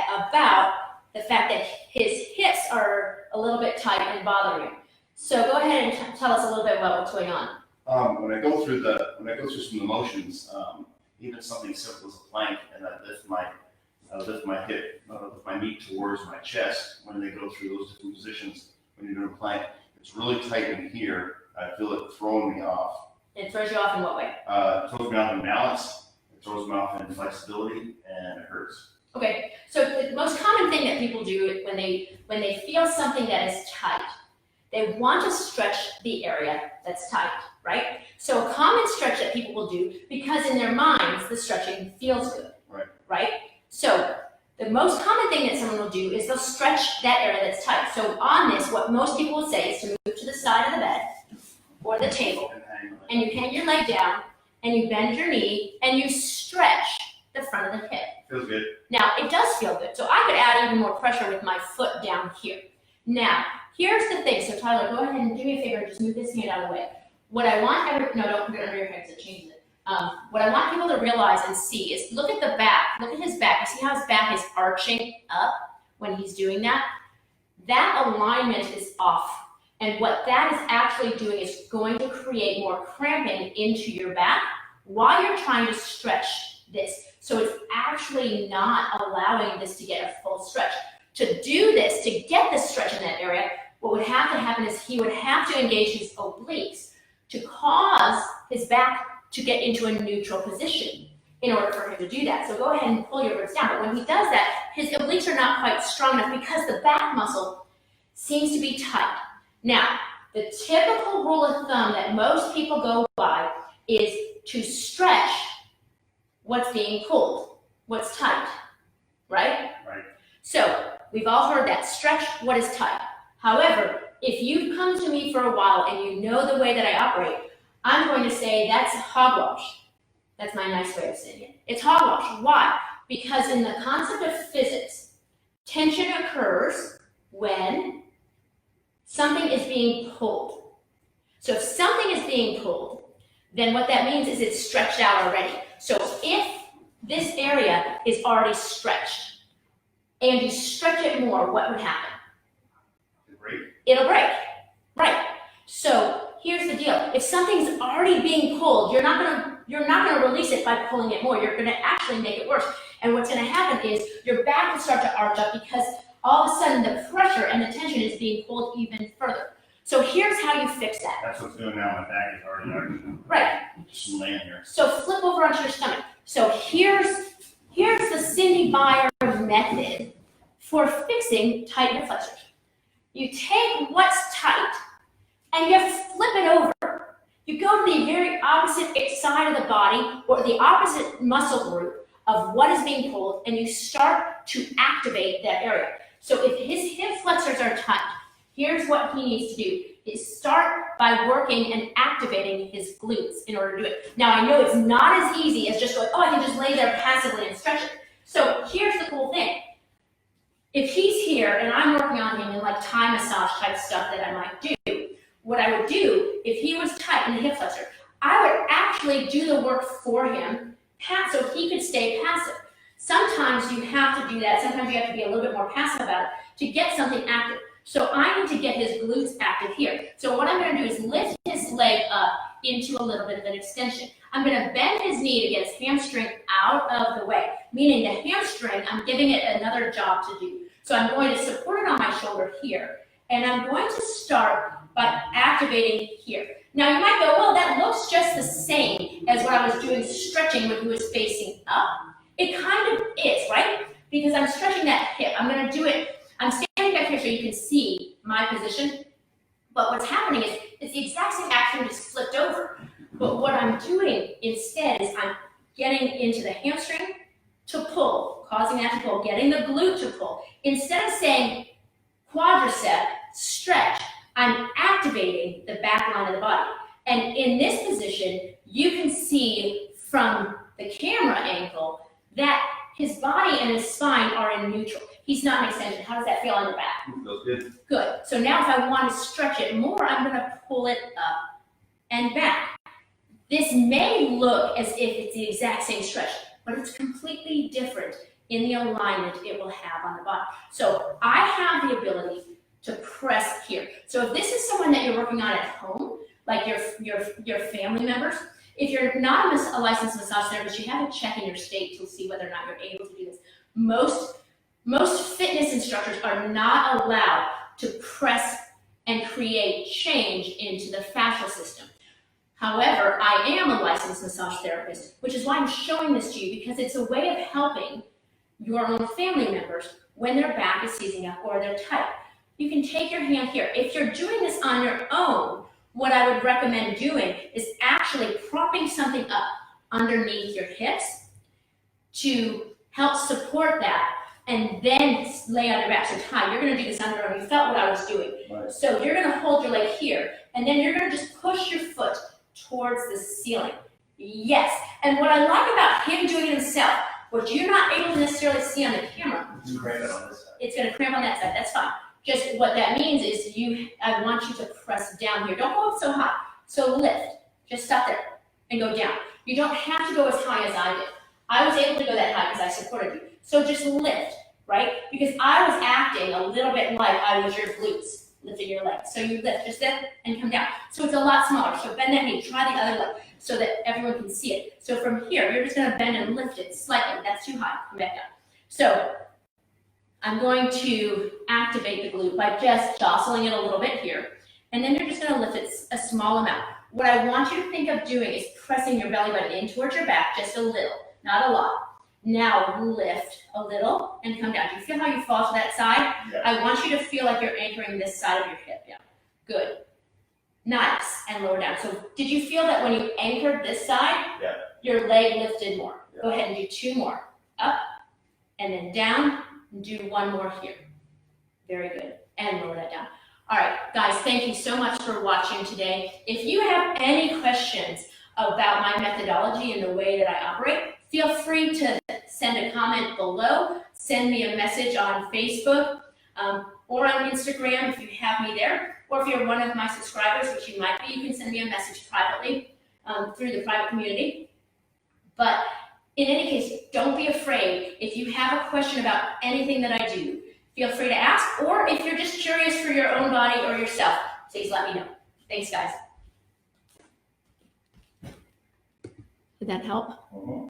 about the fact that his hips are a little bit tight and bothering him. So go ahead and tell us a little bit about what's going on. When I go through some of the motions, even something simple as a plank, and I lift my hip, lift my knee towards my chest. When they go through those different positions, when you're doing a plank, it's really tight in here. I feel it throwing me off. It throws you off in what way? It throws me off in balance. It throws me off in flexibility, and it hurts. Okay, so the most common thing that people do when they feel something that is tight, they want to stretch the area that's tight, right? So a common stretch that people will do, because in their minds the stretching feels good, right? So the most common thing that someone will do is they'll stretch that area that's tight. So on this, what most people will say is to move to the side of the bed or the table, and you hang your leg down, and you bend your knee, and you stretch the front of the hip. Feels good. Now, it does feel good. So I could add even more pressure with my foot down here. Now, here's the thing. So Tyler, go ahead and do me a favor and just move this hand out of the way. What I want don't put it under your head because it changes it. What I want people to realize and see is look at the back. Look at his back. You see how his back is arching up when he's doing that? That alignment is off. And what that is actually doing is going to create more cramping into your back while you're trying to stretch this. So it's actually not allowing this to get a full stretch. To do this, to get the stretch in that area, what would have to happen is he would have to engage his obliques to cause his back to get into a neutral position in order for him to do that. So go ahead and pull your ribs down. But when he does that, his obliques are not quite strong enough because the back muscle seems to be tight. Now, the typical rule of thumb that most people go by is to stretch what's being pulled, what's tight, right? Right. So we've all heard that, stretch what is tight. However, if you've come to me for a while and you know the way that I operate, I'm going to say that's hogwash. That's my nice way of saying it. It's hogwash. Why? Because in the concept of physics, tension occurs when something is being pulled. So if something is being pulled, then what that means is it's stretched out already. So if this area is already stretched and you stretch it more, what would happen? It'll break, right? So here's the deal. If something's already being pulled, you're not gonna release it by pulling it more. You're gonna actually make it worse. And what's gonna happen is your back will start to arch up because all of a sudden the pressure and the tension is being pulled even further. So here's how you fix that. That's what's doing now. My back is already arching. Right. Just laying here. So flip over onto your stomach. So here's the Cindy Meyer method for fixing tight hip flexors. You take what's tight and you flip it over. You go to the very opposite side of the body or the opposite muscle group of what is being pulled, and you start to activate that area. So if his hip flexors are tight, here's what he needs to do, is start by working and activating his glutes in order to do it. Now, I know it's not as easy as just going, oh, I can just lay there passively and stretch it. So here's the cool thing. If he's here and I'm working on him in like Thai massage type stuff that I might do, what I would do, if he was tight in the hip flexor, I would actually do the work for him so he could stay passive. Sometimes you have to do that. Sometimes you have to be a little bit more passive about it to get something active. So I need to get his glutes active here. So what I'm going to do is lift his leg up into a little bit of an extension. I'm going to bend his knee to get his hamstring out of the way, meaning the hamstring, I'm giving it another job to do. So I'm going to support it on my shoulder here, and I'm going to start by activating here. Now you might go, well, that looks just the same as what I was doing stretching when he was facing up. It kind of is, right? Because I'm stretching that hip. I'm going to do it. I'm standing back here so you can see my position. But what's happening is it's the exact same action just flipped over. But what I'm doing instead is I'm getting into the hamstring to pull, causing that to pull, getting the glute to pull. Instead of saying quadricep, stretch, I'm activating the back line of the body. And in this position, you can see from the camera angle that his body and his spine are in neutral. He's not an extension. How does that feel on your back? Feels good. Good. So now if I want to stretch it more, I'm going to pull it up and back. This may look as if it's the exact same stretch, but it's completely different in the alignment it will have on the body. So I have the ability to press here. So if this is someone that you're working on at home, like your family members, if you're not a licensed massage therapist, you have to check in your state to see whether or not you're able to do this. Most fitness instructors are not allowed to press and create change into the fascial system. However, I am a licensed massage therapist, which is why I'm showing this to you, because it's a way of helping your own family members when their back is seizing up or they're tight. You can take your hand here. If you're doing this on your own, what I would recommend doing is actually propping something up underneath your hips to help support that, and then lay on your back. So Ty, you're gonna do this on your own. You felt what I was doing. Right. So you're gonna hold your leg here, and then you're gonna just push your foot towards the ceiling. Yes, and what I like about him doing it himself, what you're not able to necessarily see on the camera, It's cramping on this side. it's gonna cramp on that side, that's fine. Just what that means is I want you to press down here. Don't go up so high. So lift, just stop there and go down. You don't have to go as high as I did. I was able to go that high because I supported you. So just lift, right? Because I was acting a little bit like I was your glutes, lifting your legs. So you lift, just lift and come down. So it's a lot smaller. So bend that knee, try the other leg so that everyone can see it. So from here, you're just gonna bend and lift it slightly. That's too high, come back down. So I'm going to activate the glute by just jostling it a little bit here. And then you're just gonna lift it a small amount. What I want you to think of doing is pressing your belly button in towards your back, just a little, not a lot. Now lift a little and come down. Do you feel how you fall to that side? Yeah. I want you to feel like you're anchoring this side of your hip. Yeah, good. Nice, and lower down. So did you feel that when you anchored this side, Yeah. your leg lifted more? Yeah. Go ahead and do 2 more. Up, and then down, and do 1 more here. Very good, and lower that down. All right, guys, thank you so much for watching today. If you have any questions about my methodology and the way that I operate, feel free to send a comment below, send me a message on Facebook or on Instagram if you have me there, or if you're one of my subscribers, which you might be, you can send me a message privately through the private community. But in any case, don't be afraid. If you have a question about anything that I do, feel free to ask, or if you're just curious for your own body or yourself, please let me know. Thanks, guys. Did that help? Mhm.